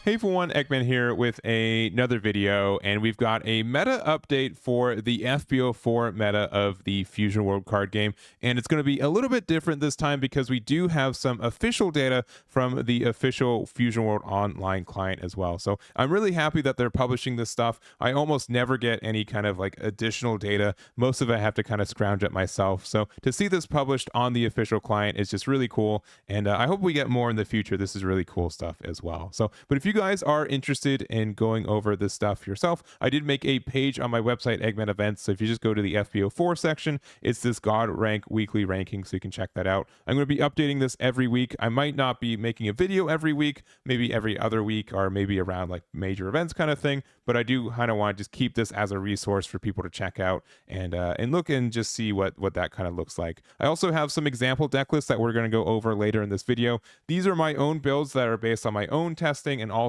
Hey everyone, Eggman here with another video, and we've got a meta update for the FB04 meta of the Fusion World card game, and it's going to be a little bit different this time because we do have some official data from the official Fusion World online client as well. So I'm really happy that they're publishing this stuff. I almost never get any kind of like additional data. Most of it I have to kind of scrounge up myself. So to see this published on the official client is just really cool, and I hope we get more in the future. This is really cool stuff as well. So, but if you guys are interested in going over this stuff yourself, I did make a page on my website, Eggman Events. So if you just go to the FB04 section, it's this God rank weekly ranking, so you can check that out. I'm going to be updating this every week. I might not be making a video every week, maybe every other week, or maybe around like major events kind of thing. But I do kind of want to just keep this as a resource for people to check out and look and just see what that kind of looks like. I also have some example deck lists that we're going to go over later in this video. These are my own builds that are based on my own testing and also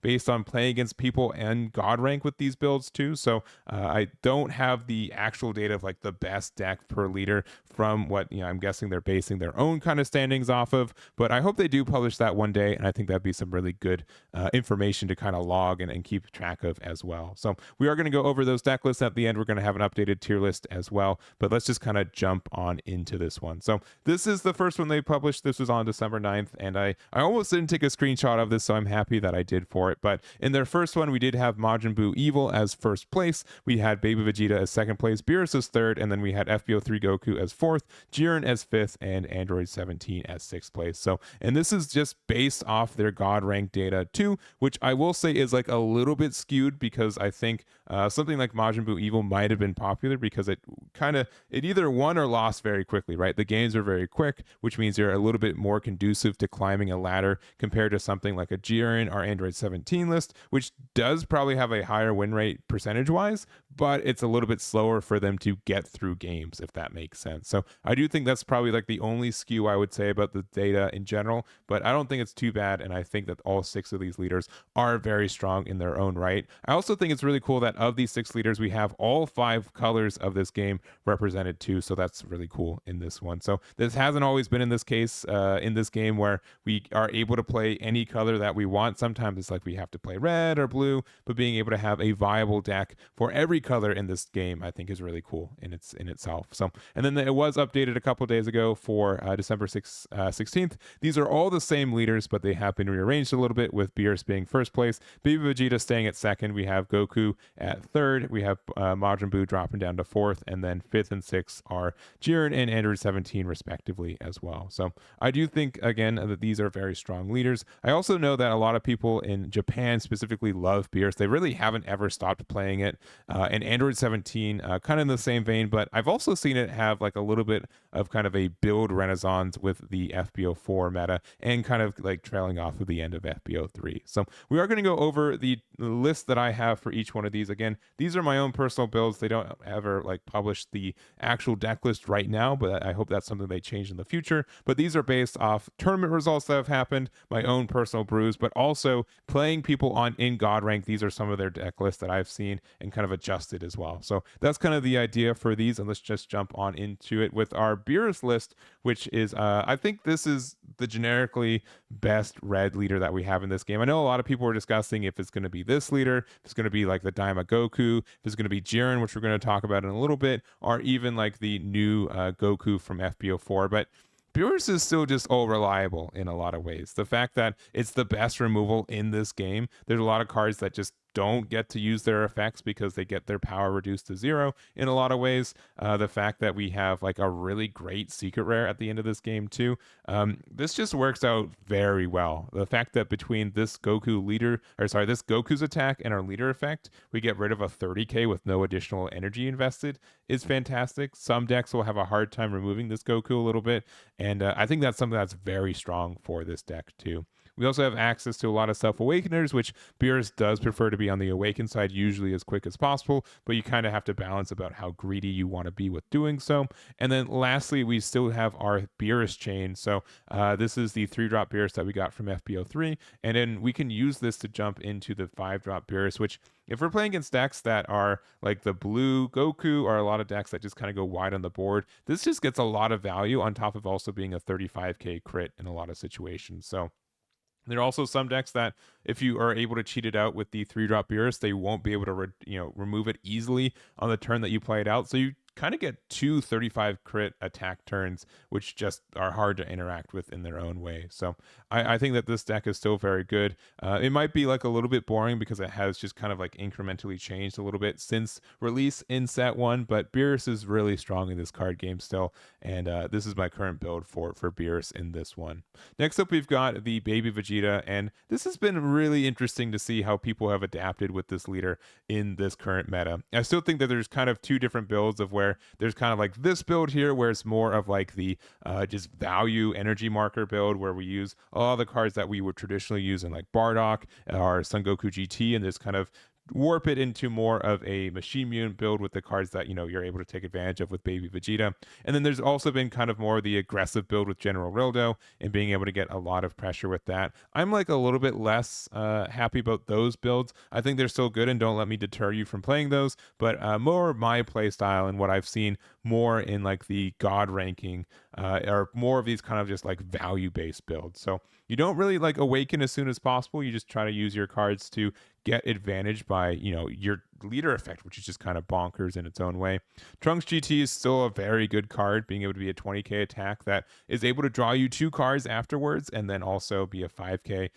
based on playing against people and God rank with these builds too. So I don't have the actual data of like the best deck per leader from what I'm guessing they're basing their own kind of standings off of. But I hope they do publish that one day, and I think that'd be some really good information to kind of log and keep track of as well. So we are going to go over those deck lists at the end. We're going to have an updated tier list as well, but let's just kind of jump on into this one. So this is the first one they published. This was on December 9th, and I almost didn't take a screenshot of this, so I'm happy that I did for it. But in their first one, we did have Majin Buu Evil as first place. We had Baby Vegeta as second place, Beerus as third, and then we had FB03 Goku as fourth, Jiren as fifth, and Aandroidd 17 as sixth place. So, and this is just based off their God rank data too, which I will say is like a little bit skewed because I think something like Majin Buu Evil might have been popular because it either won or lost very quickly, right? The games are very quick, which means they're a little bit more conducive to climbing a ladder compared to something like a Jiren or Aandroidd 17 list, which does probably have a higher win rate percentage wise, but it's a little bit slower for them to get through games, if that makes sense. So I do think that's probably like the only skew I would say about the data in general, but I don't think it's too bad, and I think that all 6 of these leaders are very strong in their own right. I also think it's really cool that of these 6 leaders, we have all 5 colors of this game represented too, so that's really cool in this one. So this hasn't always been in this case, in this game, where we are able to play any color that we want. Sometimes it's like we have to play red or blue, but being able to have a viable deck for every color in this game, I think is really cool in itself. So, and then it was updated a couple days ago for December 16th. These are all the same leaders, but they have been rearranged a little bit, with Beerus being first place, Baby Vegeta staying at second, we have Goku at third, we have Majin Buu dropping down to fourth, and then fifth and sixth are Jiren and Aandroidd 17 respectively as well. So I do think, again, that these are very strong leaders. I also know that a lot of people in Japan specifically love Beerus. They really haven't ever stopped playing it. And Aandroidd 17, kind of in the same vein, but I've also seen it have like a little bit of kind of a build renaissance with the FB04 meta and kind of like trailing off of the end of FB03. So we are going to go over the list that I have for each one of these. Again, these are my own personal builds. They don't ever like publish the actual deck list right now, but I hope that's something they change in the future. But these are based off tournament results that have happened, my own personal brews, but also playing people in God rank. These are some of their deck lists that I've seen and kind of adjusted as well. So that's kind of the idea for these, and let's just jump on into it with our Beerus list, which is I think this is the generically best red leader that we have in this game. I know a lot of people were discussing if it's going to be this leader, if it's going to be like the Daima Goku, if it's going to be Jiren, which we're going to talk about in a little bit, or even like the new Goku from FB04, but Beerus is still just all reliable in a lot of ways. The fact that it's the best removal in this game, there's a lot of cards that just don't get to use their effects because they get their power reduced to 0 in a lot of ways. The fact that we have like a really great secret rare at the end of this game too. This just works out very well. The fact that between this this Goku's attack and our leader effect, we get rid of a 30k with no additional energy invested is fantastic. Some decks will have a hard time removing this Goku a little bit, and I think that's something that's very strong for this deck too. We also have access to a lot of self-awakeners, which Beerus does prefer to be on the awaken side usually as quick as possible, but you kind of have to balance about how greedy you want to be with doing so. And then lastly, we still have our Beerus chain. So this is the 3-drop Beerus that we got from FB03, and then we can use this to jump into the 5-drop Beerus, which if we're playing against decks that are like the blue Goku or a lot of decks that just kind of go wide on the board, this just gets a lot of value on top of also being a 35k crit in a lot of situations. So There are also some decks that, if you are able to cheat it out with the 3-drop Beerus, they won't be able to remove it easily on the turn that you play it out. So you kind of get two 35 crit attack turns, which just are hard to interact with in their own way. So I think that this deck is still very good. It might be like a little bit boring because it has just kind of like incrementally changed a little bit since release in set one, but Beerus is really strong in this card game still, and this is my current build for Beerus in this one. Next up, we've got the Baby Vegeta, and this has been really interesting to see how people have adapted with this leader in this current meta. I still think that there's kind of two different builds of where there's kind of like this build here where it's more of like the just value energy marker build where we use all the cards that we would traditionally use in like Bardock or Son Goku GT, and this kind of warp it into more of a machine mutant build with the cards that you're able to take advantage of with Baby Vegeta. And then there's also been kind of more the aggressive build with General Rildo and being able to get a lot of pressure with that. I'm like a little bit less happy about those builds. I think they're still good and don't let me deter you from playing those, but more my play style and what I've seen more in like the god ranking are more of these kind of just like value based builds. So you don't really like awaken as soon as possible. You just try to use your cards to get advantage by your leader effect, which is just kind of bonkers in its own way. Trunks GT is still a very good card, being able to be a 20k attack that is able to draw you 2 cards afterwards and then also be a 5k.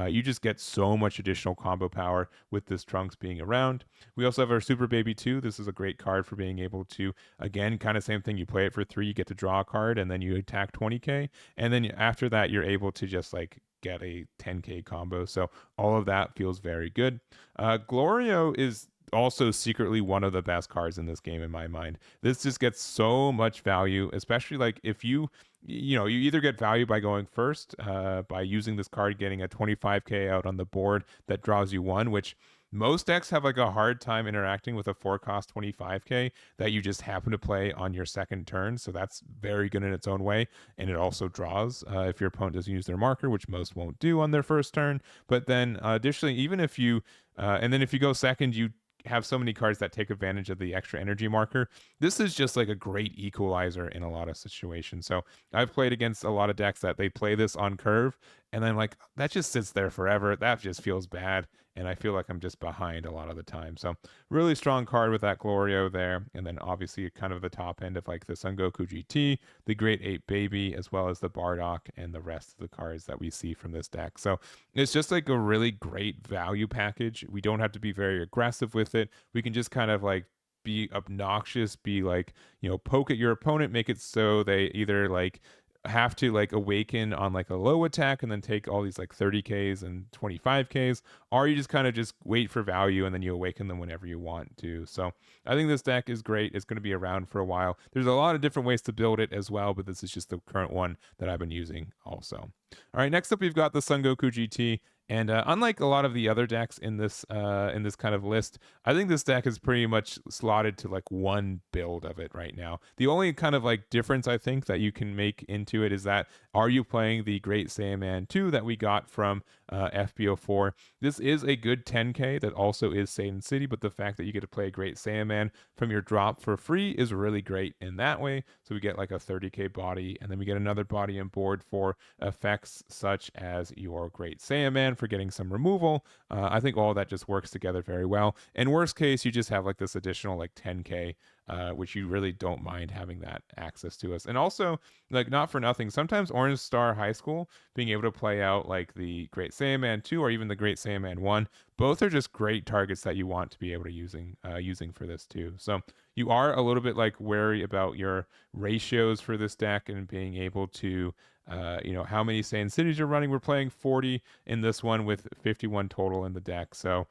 You just get so much additional combo power with this Trunks being around. We also have our Super Baby 2. This is a great card for being able to, again, kind of same thing. You play it for 3, you get to draw a card, and then you attack 20k. And then after that, you're able to just like get a 10k combo. So all of that feels very good. Glorio is also secretly one of the best cards in this game in my mind. This just gets so much value, especially like if you either get value by going first, by using this card, getting a 25k out on the board that draws you 1, which most decks have like a hard time interacting with a 4-cost 25k that you just happen to play on your second turn. So that's very good in its own way. And it also draws if your opponent doesn't use their marker, which most won't do on their first turn. But then additionally, even if you, and then if you go second, you have so many cards that take advantage of the extra energy marker. This is just like a great equalizer in a lot of situations. So I've played against a lot of decks that they play this on curve, and then like that just sits there forever. That just feels bad, and I feel like I'm just behind a lot of the time. So really strong card with that Glorio there, and then obviously kind of the top end of like the Son Goku GT, the Great Ape Baby, as well as the Bardock and the rest of the cards that we see from this deck. So it's just like a really great value package. We don't have to be very aggressive with it. We can just kind of like be obnoxious, be like, poke at your opponent, make it so they either like have to like awaken on like a low attack and then take all these like 30ks and 25ks, or you just kind of just wait for value and then you awaken them whenever you want to. So I think this deck is great. It's going to be around for a while. There's a lot of different ways to build it as well, but this is just the current one that I've been using also. All right, next up we've got the Son Goku GT. And unlike a lot of the other decks in this kind of list, I think this deck is pretty much slotted to like one build of it right now. The only kind of like difference I think that you can make into it is that, are you playing the Great Saiyaman 2 that we got from FB04? This is a good 10k that also is Satan City, but the fact that you get to play a Great Saiyaman from your drop for free is really great in that way. So we get like a 30k body, and then we get another body on board for effects such as your Great Saiyaman for getting some removal. I think all that just works together very well. In worst case, you just have like this additional like 10k, which you really don't mind having that access to us. And also, like, not for nothing, sometimes Orange Star High School being able to play out like the Great Saiyaman 2 or even the Great Saiyaman 1, both are just great targets that you want to be able to using for this too. So you are a little bit like wary about your ratios for this deck and being able to how many Saiyan cities you're running. We're playing 40 in this one with 51 total in the deck. So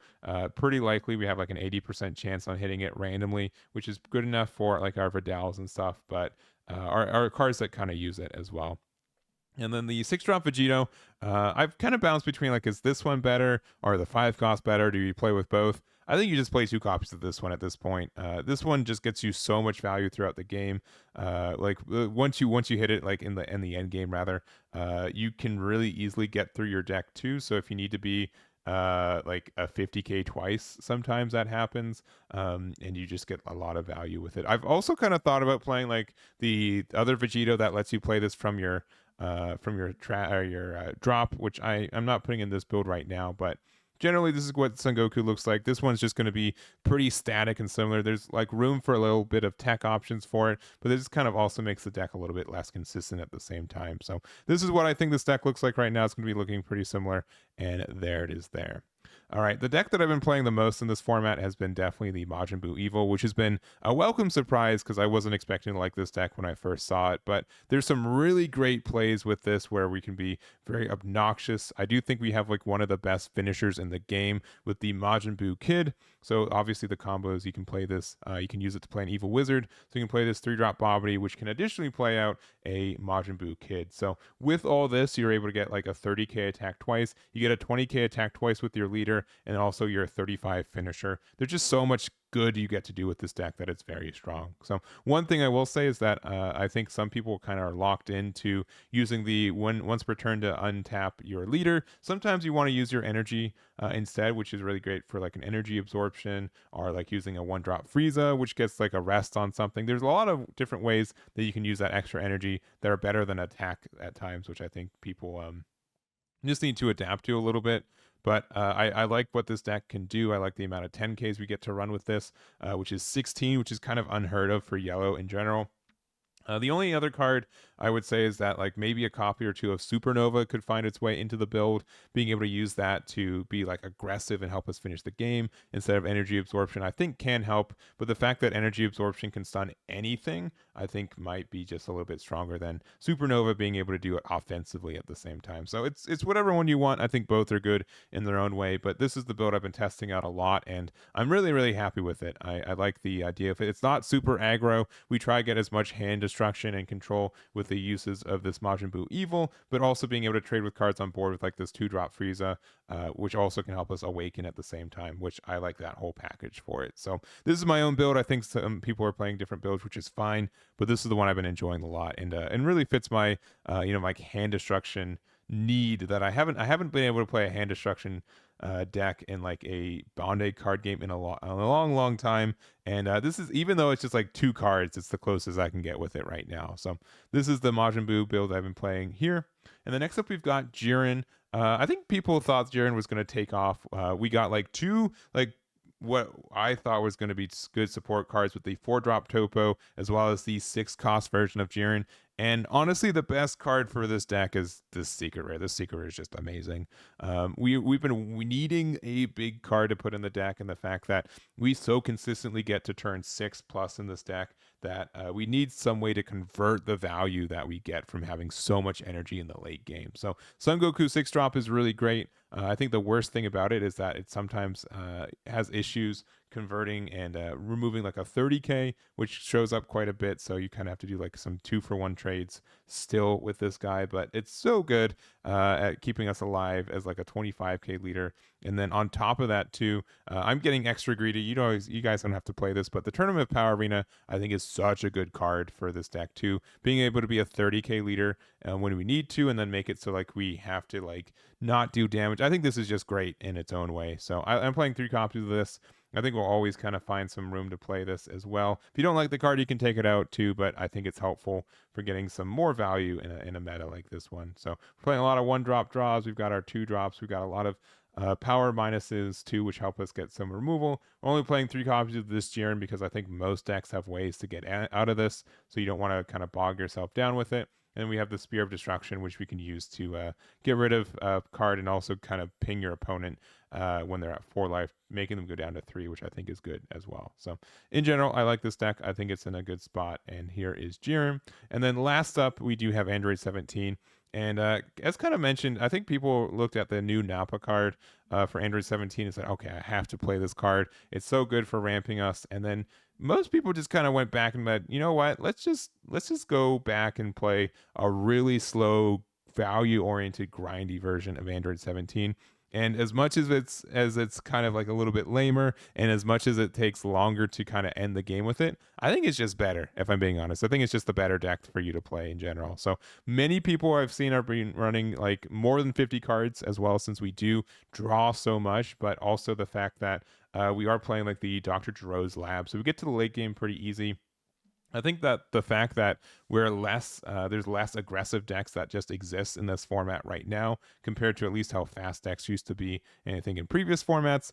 pretty likely we have like an 80% chance on hitting it randomly, which is good enough for like our Vidals and stuff, but our cards that kind of use it as well. And then the 6-drop Vegito, I've kind of bounced between like, is this one better or the 5-cost better? Do you play with both? I think you just play 2 copies of this one at this point. This one just gets you so much value throughout the game. Once you hit it, like in the end game rather, you can really easily get through your deck too. So if you need to be like a 50k twice, sometimes that happens, and you just get a lot of value with it. I've also kind of thought about playing like the other Vegito that lets you play this from your from your drop, which I'm not putting in this build right now, but generally this is what Son Goku looks like. This one's just going to be pretty static and similar. There's like room for a little bit of tech options for it, but this kind of also makes the deck a little bit less consistent at the same time. So this is what I think this deck looks like right now. It's going to be looking pretty similar, and there it is there. All right, the deck that I've been playing the most in this format has been definitely the Majin Buu Evil, which has been a welcome surprise because I wasn't expecting to like this deck when I first saw it. But there's some really great plays with this where we can be very obnoxious. I do think we have like one of the best finishers in the game with the Majin Buu Kid. So obviously the combos, you can play this, you can use it to play an Evil Wizard. So you can play this 3-drop Bobbity, which can additionally play out a Majin Buu Kid. So with all this, you're able to get like a 30k attack twice. You get a 20k attack twice with your leader, and also your 35 finisher. There's just so much good you get to do with this deck that it's very strong. So one thing I will say is that I think some people kind of are locked into using the once per turn to untap your leader. Sometimes you want to use your energy instead, which is really great for like an energy absorption, or like using a 1-drop Frieza, which gets like a rest on something. There's a lot of different ways that you can use that extra energy that are better than attack at times, which I think people just need to adapt to a little bit. But I like what this deck can do. I like the amount of 10Ks we get to run with this, which is 16, which is kind of unheard of for yellow in general. The only other card I would say is that like maybe a copy or two of Supernova could find its way into the build, being able to use that to be like aggressive and help us finish the game instead of energy absorption, I think can help. But the fact that energy absorption can stun anything, I think might be just a little bit stronger than Supernova being able to do it offensively at the same time. So it's whatever one you want. I think both are good in their own way, but this is the build I've been testing out a lot, and I'm really, really happy with it. I like the idea of it. It's not super aggro. We try to get as much hand destruction and control with the uses of this Majin Buu Evil, but also being able to trade with cards on board with like this 2-drop Frieza, which also can help us awaken at the same time, which I like that whole package for it. So this is my own build. I think some people are playing different builds, which is fine, but this is the one I've been enjoying a lot, and really fits my my hand destruction need that I haven't been able to play a hand destruction deck in like a Bonded card game in a long time, and this is, even though it's just like 2 cards, it's the closest I can get with it right now. So this is the Majin Buu build I've been playing here. And then next up we've got Jiren. I think people thought Jiren was going to take off. We got like 2 like what I thought was going to be good support cards with the 4-drop Topo, as well as the 6-cost version of Jiren. And honestly, the best card for this deck is this Secret Rare. This Secret Rare is just amazing. We've been needing a big card to put in the deck, and the fact that we so consistently get to turn 6+ in this deck that we need some way to convert the value that we get from having so much energy in the late game. So Son Goku 6-drop is really great. I think the worst thing about it is that it sometimes has issues converting and removing like a 30k, which shows up quite a bit. So you kind of have to do like some 2-for-1 trades still with this guy, but it's so good at keeping us alive as like a 25k leader. And then on top of that too, I'm getting extra greedy. You guys don't have to play this, but the Tournament of Power Arena I think is such a good card for this deck too. Being able to be a 30k leader when we need to, and then make it so like we have to like not do damage. I think this is just great in its own way. So I'm playing 3 copies of this. I think we'll always kind of find some room to play this as well. If you don't like the card, you can take it out too, but I think it's helpful for getting some more value in a meta like this one. So we're playing a lot of 1-drop draws. We've got our 2-drops. We've got a lot of power minuses too, which help us get some removal. We're only playing 3 copies of this Jiren because I think most decks have ways to get out of this, so you don't want to kind of bog yourself down with it. And we have the Spear of Destruction, which we can use to get rid of a card and also kind of ping your opponent when they're at 4 life, making them go down to 3, which I think is good as well. So in general, I like this deck. I think it's in a good spot. And here is Jiren. And then last up, we do have Aandroidd 17. And as kind of mentioned, I think people looked at the new Nappa card for Aandroidd 17 and said, okay, I have to play this card. It's so good for ramping us. And then most people just kind of went back and said, you know what, let's just go back and play a really slow, value-oriented, grindy version of Aandroidd 17. And as much as it's kind of like a little bit lamer, and as much as it takes longer to kind of end the game with it, I think it's just better, if I'm being honest. I think it's just the better deck for you to play in general. So many people I've seen are been running like more than 50 cards as well, since we do draw so much, but also the fact that we are playing like the Dr. Giro's lab. So we get to the late game pretty easy. I think that the fact that we're there's less aggressive decks that just exist in this format right now compared to at least how fast decks used to be. And I think in previous formats,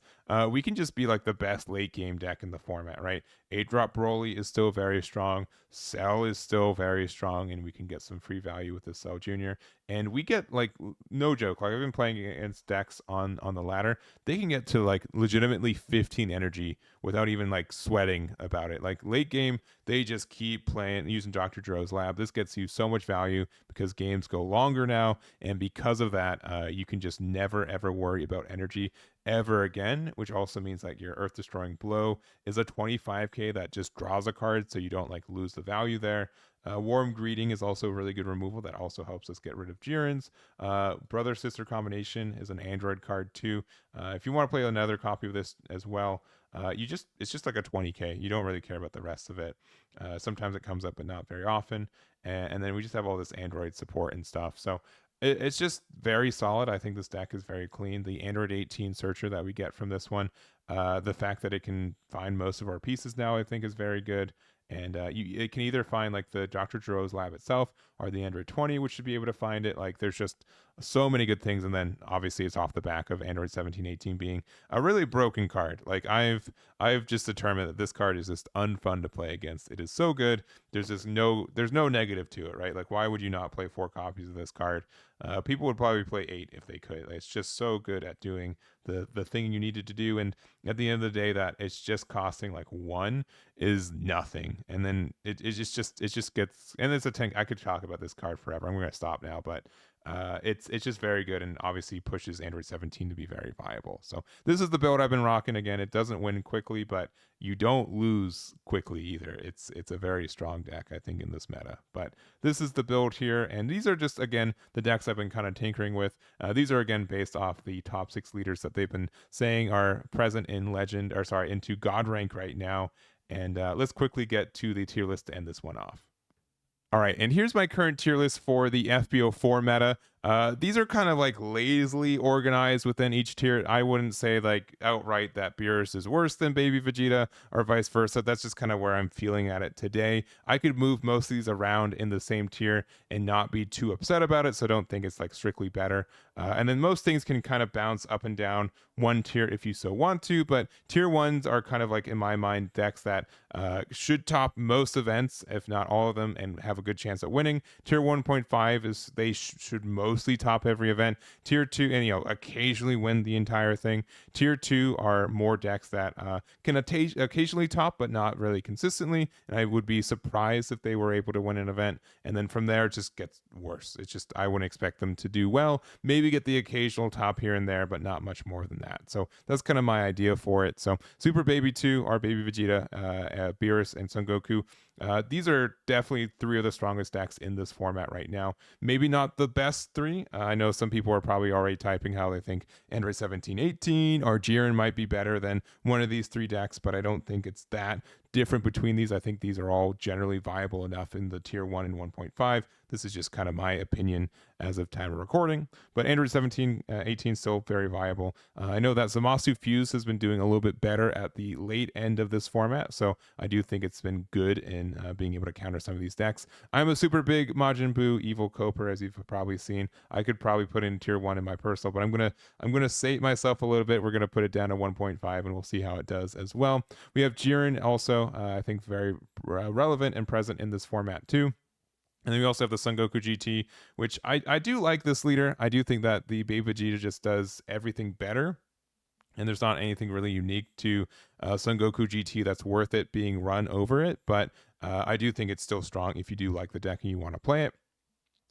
we can just be like the best late game deck in the format, right? 8-drop Broly is still very strong. Cell is still very strong, and we can get some free value with the Cell Junior. And we get like no joke, like I've been playing against decks on the ladder. They can get to like legitimately 15 energy without even like sweating about it. Like late game, they just keep playing using Dr. Dro's lab. This gets you so much value because games go longer now, and because of that, you can just never ever worry about energy ever again. Which also means like your Earth Destroying Blow is a 25k that just draws a card, so you don't like lose the value there. Warm Greeting is also a really good removal that also helps us get rid of Jiren's. Brother Sister Combination is an Aandroidd card too. If you want to play another copy of this as well, it's just like a 20k. You don't really care about the rest of it. Sometimes it comes up, but not very often. And then we just have all this Aandroidd support and stuff. So it's just very solid. I think this deck is very clean. The Aandroidd 18 searcher that we get from this one, the fact that it can find most of our pieces now, I think is very good. And it can either find like the Dr. Dro's lab itself or the Aandroidd 20, which should be able to find it. Like there's just so many good things. And then obviously it's off the back of Aandroidd 17, 18 being a really broken card. Like I've just determined that this card is just unfun to play against. It is so good. There's no negative to it, right? Like why would you not play 4 copies of this card? People would probably play 8 if they could. It's just so good at doing the thing you needed to do, and at the end of the day, that it's just costing like 1 is nothing, and then it just gets, and it's a tank. I could talk about this card forever. I'm gonna stop now, but it's just very good, and obviously pushes Aandroidd 17 to be very viable. So this is the build I've been rocking. Again, it doesn't win quickly, but you don't lose quickly either. It's a very strong deck, I think, in this meta. But this is the build here, and these are just, again, the decks I've been kind of tinkering with. These are, again, based off the top 6 leaders that they've been saying are present in into God rank right now. And let's quickly get to the tier list to end this one off. All right, and here's my current tier list for the FB04 meta. These are kind of like lazily organized within each tier. I wouldn't say like outright that Beerus is worse than Baby Vegeta or vice versa. That's just kind of where I'm feeling at it today. I could move most of these around in the same tier and not be too upset about it, so don't think it's like strictly better. And then most things can kind of bounce up and down one tier if you so want to, but tier 1s are kind of like, in my mind, decks that should top most events, if not all of them, and have a good chance at winning. Tier 1.5 is they should mostly top every event. Tier 2, and occasionally win the entire thing. Tier 2 are more decks that can occasionally top, but not really consistently, and I would be surprised if they were able to win an event. And then from there, it just gets worse. It's just, I wouldn't expect them to do well. Maybe get the occasional top here and there, but not much more than that. So that's kind of my idea for it. So Super Baby 2 are Baby Vegeta, Beerus, and Son Goku. These are definitely 3 of the strongest decks in this format right now. Maybe not the best 3. I know some people are probably already typing how they think Aandroidd 17, 18 or Jiren might be better than one of these 3 decks, but I don't think it's that different between these. I think these are all generally viable enough in the tier 1 and 1.5. This is just kind of my opinion as of time of recording, but Aandroidd 17, 18 still very viable. I know that Zamasu Fuse has been doing a little bit better at the late end of this format, so I do think it's been good in being able to counter some of these decks. I'm a super big Majin Buu Evil Cooper, as you've probably seen. I could probably put in tier 1 in my personal, but I'm gonna sate myself a little bit. We're gonna put it down to 1.5, and we'll see how it does as well. We have Jiren also, I think very relevant and present in this format too. And then we also have the Son Goku GT, which I do like this leader. I do think that the Baby Vegeta just does everything better. And there's not anything really unique to Son Goku GT that's worth it being run over it. But I do think it's still strong if you do like the deck and you want to play it.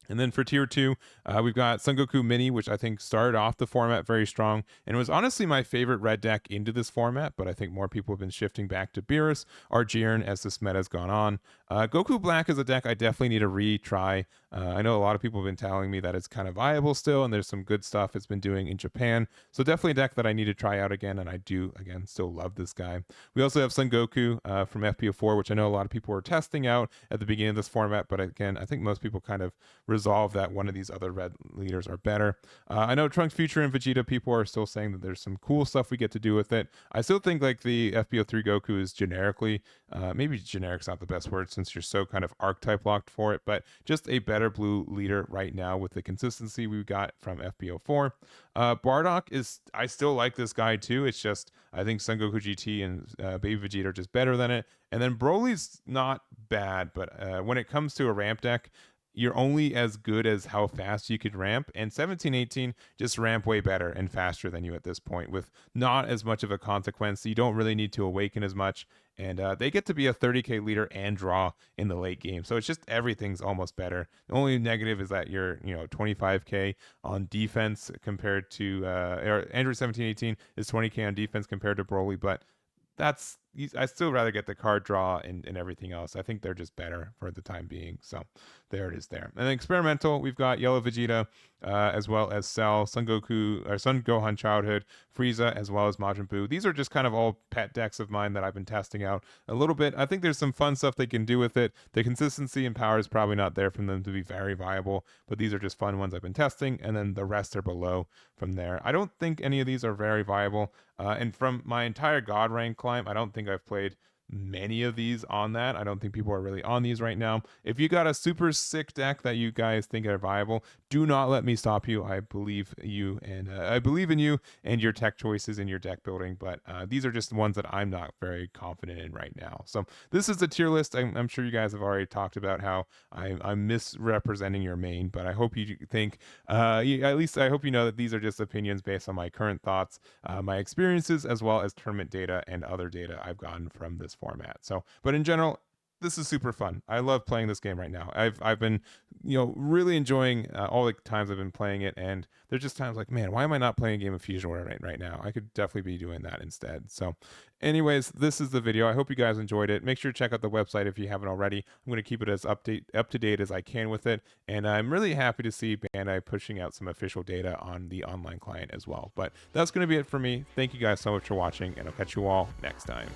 And then for tier 2, we've got Son Goku Mini, which I think started off the format very strong and was honestly my favorite red deck into this format, but I think more people have been shifting back to Beerus or Jiren as this meta has gone on. Goku Black is a deck I definitely need to retry. I know a lot of people have been telling me that it's kind of viable still, and there's some good stuff it's been doing in Japan. So definitely a deck that I need to try out again, and I do, again, still love this guy. We also have Son Goku from FB04, which I know a lot of people were testing out at the beginning of this format, but again, I think most people kind of resolve that one of these other red leaders are better. I know Trunks Future and Vegeta people are still saying that there's some cool stuff we get to do with it. I still think like the FB03 Goku is generically, maybe generic's not the best word since you're so kind of archetype locked for it, but just a better blue leader right now with the consistency we got from FB04. Bardock is, I still like this guy too. It's just, I think Son Goku GT and Baby Vegeta are just better than it. And then Broly's not bad, but when it comes to a ramp deck, you're only as good as how fast you could ramp, and 17-18 just ramp way better and faster than you at this point with not as much of a consequence. So you don't really need to awaken as much, and they get to be a 30k leader and draw in the late game. So it's just everything's almost better. The only negative is that you're 25k on defense compared to Aandroidd 17-18 is 20k on defense compared to Broly, but that's, I still rather get the card draw and everything else. I think they're just better for the time being. So there it is there. And then experimental, we've got Yellow Vegeta, as well as Cell, Son Goku, or Son Gohan Childhood, Frieza, as well as Majin Buu. These are just kind of all pet decks of mine that I've been testing out a little bit. I think there's some fun stuff they can do with it. The consistency and power is probably not there for them to be very viable, but these are just fun ones I've been testing, and then the rest are below from there. I don't think any of these are very viable. And from my entire God rank climb, I don't think I've played many of these on that. I don't think people are really on these right now. If you got a super sick deck that you guys think are viable, do not let me stop you. I believe you, and I believe in you and your tech choices in your deck building, but these are just ones that I'm not very confident in right now. So this is the tier list. I'm sure you guys have already talked about how I'm misrepresenting your main, but I hope you think, at least I hope you know that these are just opinions based on my current thoughts, my experiences, as well as tournament data and other data I've gotten from this format. So, but in general, this is super fun. I love playing this game right now. I've been, really enjoying all the times I've been playing it, and there's just times like, man, why am I not playing a game of Fusion World right now? I could definitely be doing that instead. So anyways, this is the video. I hope you guys enjoyed it. Make sure to check out the website if you haven't already. I'm going to keep it as up to date as I can with it, and I'm really happy to see Bandai pushing out some official data on the online client as well. But that's going to be it for me. Thank you guys so much for watching, and I'll catch you all next time.